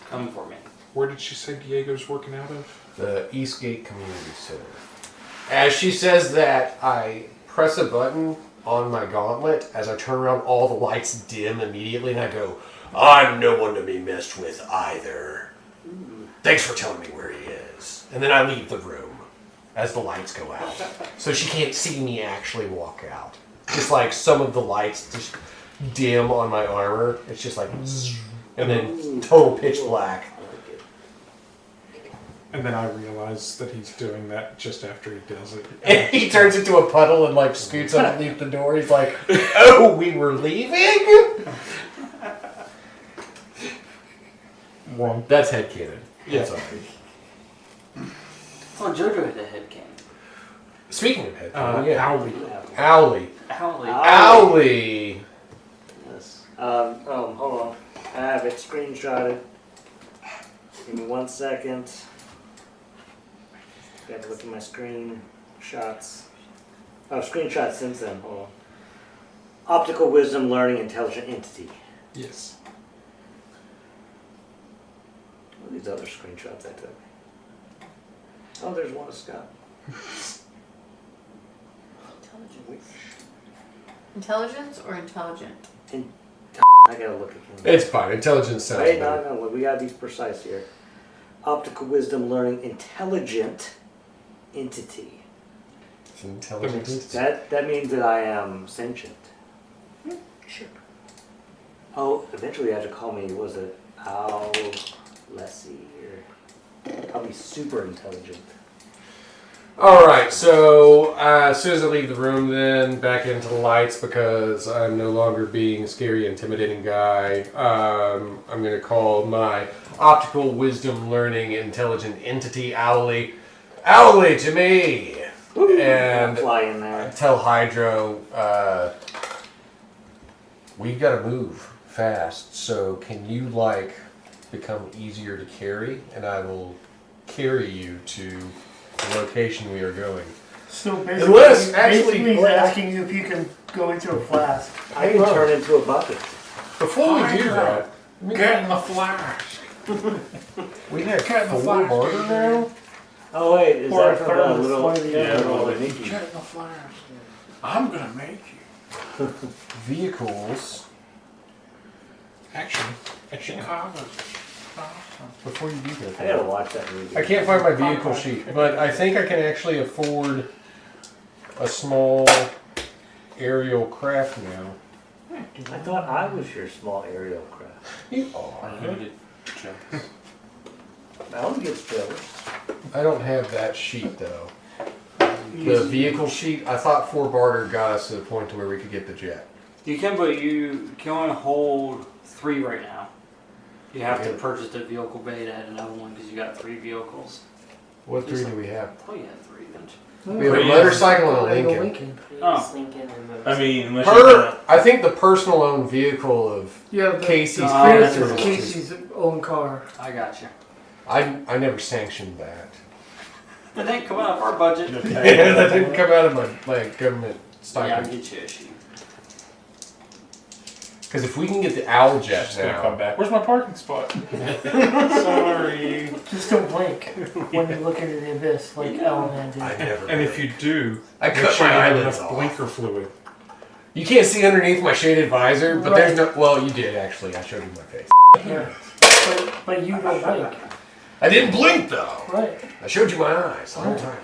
come for me. Where did she say Diego's working out of? The Eastgate Community Center. As she says that, I press a button on my gauntlet. As I turn around, all the lights dim immediately, and I go, I'm no one to be messed with either. Thanks for telling me where he is. And then I leave the room as the lights go out. So she can't see me actually walk out. Just like some of the lights just dim on my armor. It's just like, zzz, and then total pitch black. And then I realize that he's doing that just after he does it. And he turns into a puddle and like scoots underneath the door. He's like, oh, we were leaving? Wrong. That's headcanon. Yeah. Sorry. I thought JoJo had a head cane. Speaking of headcanon, yeah. Owly. Owly. Owly. Yes. Hold on. I have it screenshotted. Give me 1 second. Gotta look at my screen. shots. Screenshots since then. Hold on. Optical wisdom, learning, intelligent entity. Yes. What are these other screenshots I took? Oh, there's one of Scott. Intelligence or intelligent? I gotta look at them. It's fine. Intelligence sounds Wait, better. no, we gotta be precise here. Optical wisdom, learning, intelligent entity. It's an intelligent. That means that I am sentient. Sure. Oh, eventually you have to call me, was it Al Lessie? Or I'll be super intelligent. Alright, so as soon as I leave the room then, back into the lights because I'm no longer being a scary, intimidating guy. I'm going to call my optical wisdom learning intelligent entity Owly. Owly to me! And fly in there. tell Hydro, we've got to move fast, so can you become easier to carry and I will carry you to the location we are going. So Unless, actually, basically he's asking you if you can go into a flask. I can turn into a bucket. Before we do that, Get in the flask. we have Get in the 4 flask. barter now. Oh wait, is Or that a from a thermos, little, one or the other. little Mickey? Get in the flask. I'm gonna make you. Vehicles. Actually, at Chicago. Before you do I gotta that, watch that movie. I can't find my vehicle sheet, but I think I can actually afford a small aerial craft now. I thought I was your small aerial craft. You are. Unlimited jets. Alan gets jealous. I don't have that sheet though. The vehicle sheet, I thought 4 barter got us to the point to where we could get the jet. You can, but you can only hold 3 right now. You have to purchase the vehicle bay to add another one because you got 3 vehicles. What 3 do we have? I thought you had 3, didn't you? We have a motorcycle and a Lincoln. Oh. I mean, unless I think the personal owned vehicle of Yeah, Casey's This character is is Casey's own car. I got you. I never sanctioned that. That ain't coming out of our budget. Yeah, that didn't come out of my government Yeah, I'll stipend. get you a sheet. Because if we can get the owl jet just gonna come now, back. Where's my parking spot? Sorry. Just don't blink when you look into the abyss like Ellen did. I never. And if you do, I make cut sure my you have eyelids enough off. blinker fluid. You can't see underneath my shaded visor, but there's no. Well, you did actually. I showed you my face. Yeah. But you don't blink. I didn't blink though. Right. I showed you my eyes the whole time.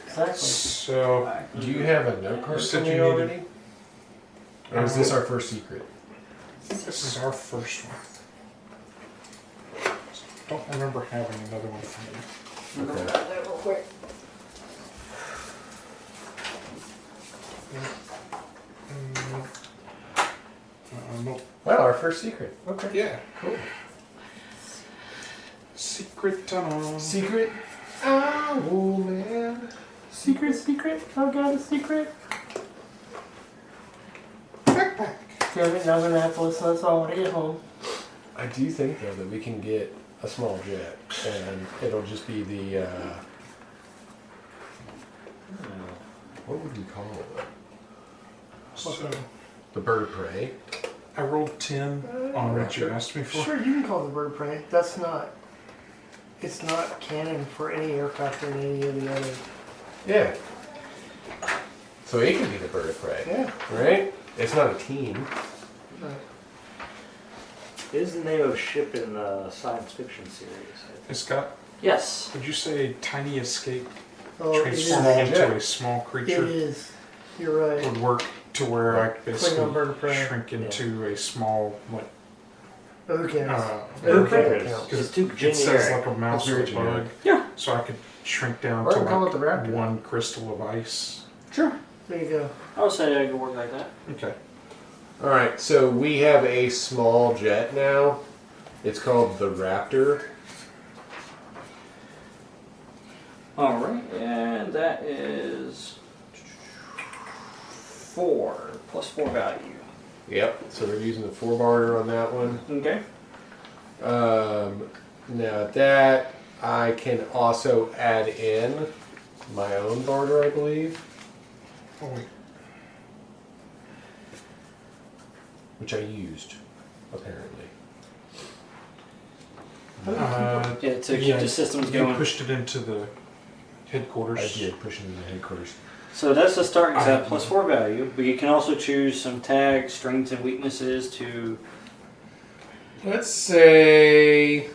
Exactly. So, Do you have a note card You said for me you needed- already? Or is this our first secret? this is our first one. Don't remember having another one from you. Okay. Nope. Well, our first secret. Okay. Yeah. Cool. Secret tunnel. Secret. Oh man. Secret. I got a secret. Backpack. So I'm gonna have to listen to that song when I get home. I do think though that we can get a small jet, and it'll just be the what would we call it? So, The bird of prey. I rolled 10 on what you asked me for. Sure, you can call it the bird of prey. That's not. It's not canon for any aircraft or any of the other. Yeah. So it can be the bird of prey, Yeah. right? It's not a team. Right. It is the name of a ship in the science fiction series. Hey, Scott, Yes. would you say tiny escape Oh, it is. transforming into Yeah. a small It creature is. You're right. would work to where I could Klingon bird of basically prey. shrink into a small, like, Okay. Okay. because It's too it says generic. like a mouse or a That's very bug. generic. Yeah. So I could shrink down Or to I can call like it the raptor. 1 crystal of ice. Sure. There you go. I would say I could work like that. Okay. All right. So we have a small jet now. It's called the Raptor. Alright, and that is 4 plus 4 value. Yep. So we're using the 4 barter on that one. Okay. Now that I can also add in my own barter, I believe. Oh, wait. Which I used, apparently. Yeah, to keep the systems You going. pushed it into the I headquarters. did push it into the headquarters. So that's the starting set, plus 4 value, but you can also choose some tags, strengths, and weaknesses to... Let's say,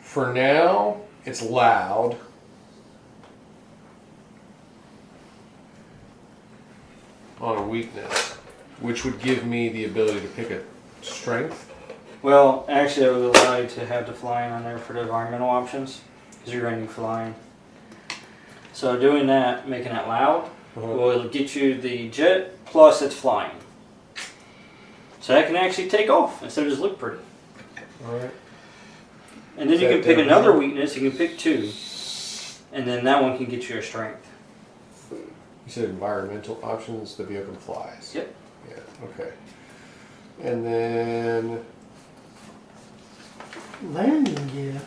for now, it's loud. On a weakness, which would give me the ability to pick a strength. Well, actually, I would allow you to have the flying on there for the environmental options, because you're running flying. So doing that, making it loud, will get you the jet, plus it's flying. So that can actually take off, instead of just look pretty. Alright. And then Is you that can pick down another here? weakness, you can pick 2. And then that one can get you a strength. You said environmental options, the vehicle flies. Yep. Yeah, okay. And then Landing gear.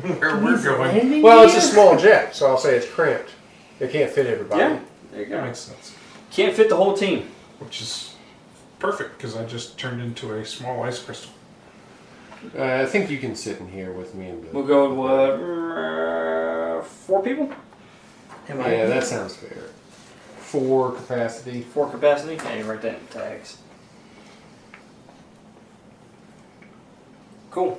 Where we're Needs going. landing well, it's a gear? small jet, so I'll say it's cramped. It can't fit everybody. Yeah, there you That go. makes sense. Can't fit the whole team. Which is perfect because I just turned into a small ice crystal. I think you can sit in here with me and We'll go with what? 4 people? Yeah, that sounds fair. 4 capacity. 4 capacity? Yeah, you write that in tags. Cool.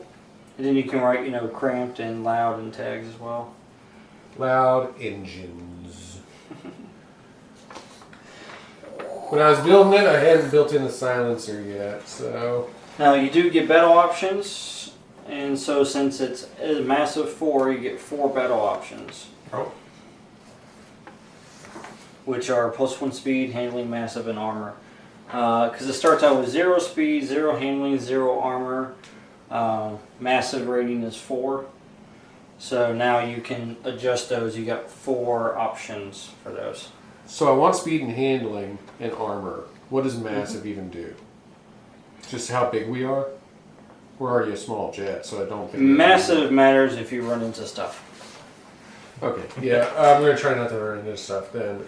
And then you can write, cramped and loud in tags as well. Loud engines. When I was building it, I hadn't built in the silencer yet, so... Now you do get battle options, and so since it's a massive 4, you get 4 battle options. Oh. Which are +1 speed, handling, massive, and armor. Because it starts out with 0 speed, 0 handling, 0 armor. Massive rating is 4. So now you can adjust those. You got 4 options for those. So I want speed and handling and armor. What does massive even do? Just how big we are? We're already a small jet, so I don't think... Massive matters if you run into stuff. Okay, yeah, I'm going to try not to run into stuff then.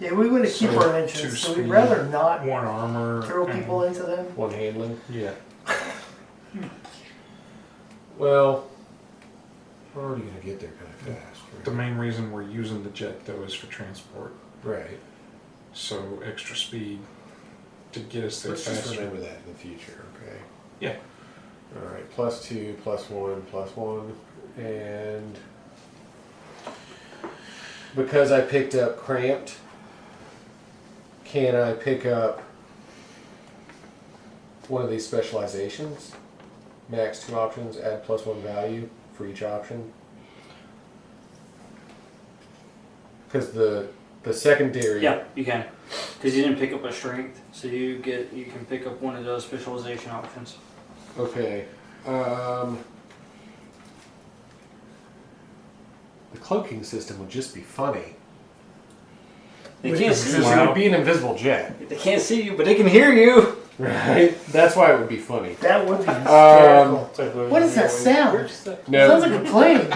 Yeah, we want to keep So, our 2 engines, so we'd speed, rather not 1 armor. throw and- people into them. 1 handling. Yeah. Well, we're already going to get there kind of fast. Right? The main reason we're using the jet though is for transport. Right. So extra speed to get us there Let's just faster. remember that in the future, okay? Yeah. Alright, +2, +1, +1, and because I picked up cramped, can I pick up one of these specializations? Max 2 options, add +1 value for each option. Because the secondary... Yeah, you can. Because you didn't pick up a strength, so you can pick up one of those specialization options. Okay. The cloaking system would just be funny. They can't see Because you. it would be an invisible jet. They can't see you, but they can hear you. Right? That's why it would be funny. That would be hysterical. What is that sound? No. Sounds like a plane.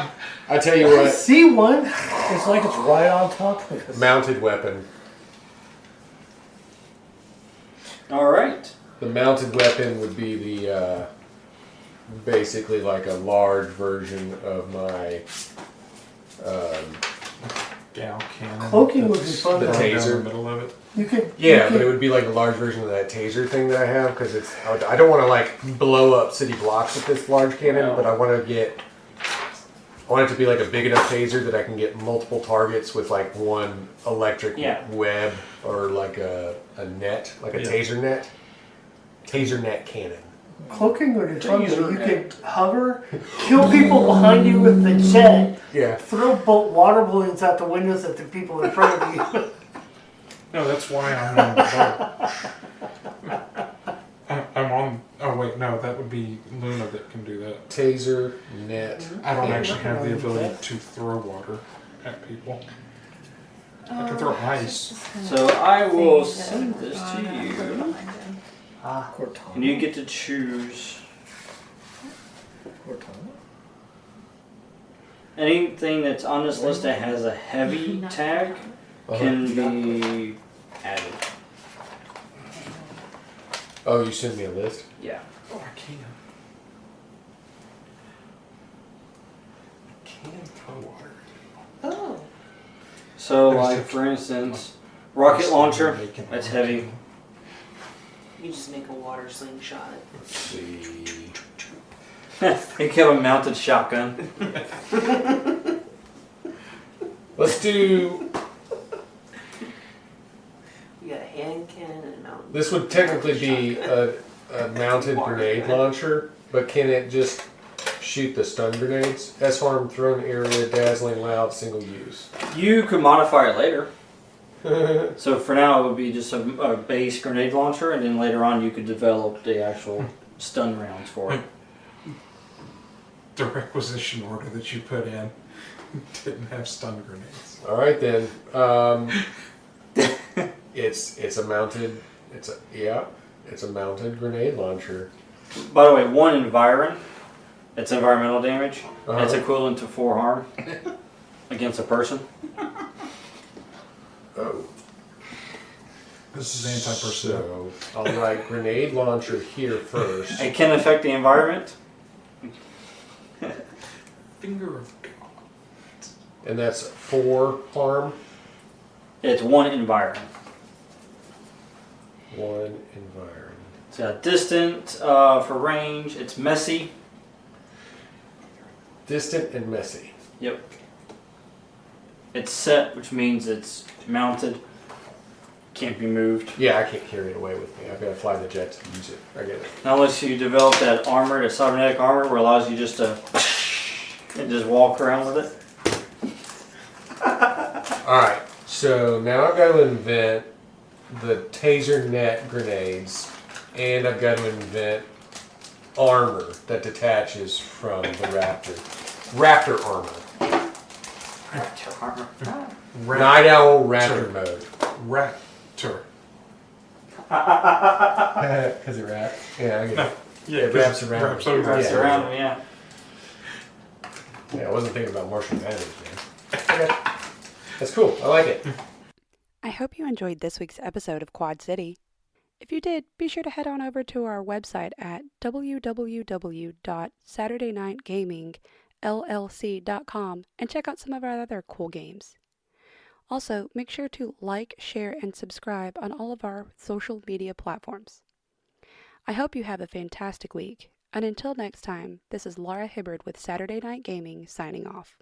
I tell you I what, see one. It's like it's right on top of us. mounted weapon. All right. The mounted weapon would be the basically like a large version of my Gal cannon. Cloaking would be that's fun, The though. down taser. the middle of it. You could. yeah, you but could, it would be like a large version of that taser thing that I have because it's I don't want to like blow up city blocks with this large cannon, No. but I want it to be like a big enough taser that I can get multiple targets with like one electric Yeah. web or like a net, like a Yeah. taser net. Taser net cannon. Cloaking would be fun. Taser Though. You net. could hover, kill people behind you with the jet, Yeah. throw water balloons out the windows at the people in front of you. No, that's why I'm on the boat. I'm on. Oh wait, no, that would be Luna that can do that. Taser net. I don't Yeah, actually have the nothing wrong with ability to throw water at people. I can throw ice. So I will send this to you, Cortana. and you get to choose. Cortana? anything that's on this list that has a heavy tag can be added. Oh, you sent me a list? Yeah. Oh, I can. Can tow water. Oh. So, like, for instance, rocket launcher, that's heavy. You just make a water slingshot. Let's see. You have a mounted shotgun. Let's do. You got a hand cannon and a mountain. This would technically be a mounted grenade launcher, but can it just shoot the stun grenades? S-harm, thrown area, dazzling, loud, single use. You could modify it later. So for now, it would be just a base grenade launcher, and then later on, you could develop the actual stun rounds for it. The requisition order that you put in didn't have stun grenades. All right then. It's a mounted. It's a mounted grenade launcher. By the way, 1 environ. It's environmental damage. Uh-huh. It's equivalent to 4 harm against a person. Oh. This is anti-personnel. So I'll write grenade launcher here first. It can affect the environment. Finger of God. And that's 4 harm. It's 1 environ. 1 environ. It's got distant for range. It's messy. Distant and messy. Yep. It's set, which means it's mounted. Can't be moved. Yeah, I can't carry it away with me. I've got to fly the jet to use it. I get it. Not unless you develop that armor, the cybernetic armor, where it allows you just to and just walk around with it. Alright, so now I've got to invent the taser net grenades, and I've got to invent armor that detaches from the raptor. Raptor armor. Armor. Night Owl Raptor mode. Raptor. Because it wraps. Yeah, I get it. Yeah, It wraps around. wraps over. Wraps Yeah. around them, yeah. Yeah, I wasn't thinking about Martian Managers, man. Okay. That's cool. I like it. I hope you enjoyed this week's episode of Quad City. If you did, be sure to head on over to our website at www.saturdaynightgamingllc.com and check out some of our other cool games. Also, make sure to like, share, and subscribe on all of our social media platforms. I hope you have a fantastic week, and until next time, this is Laura Hibbard with Saturday Night Gaming signing off.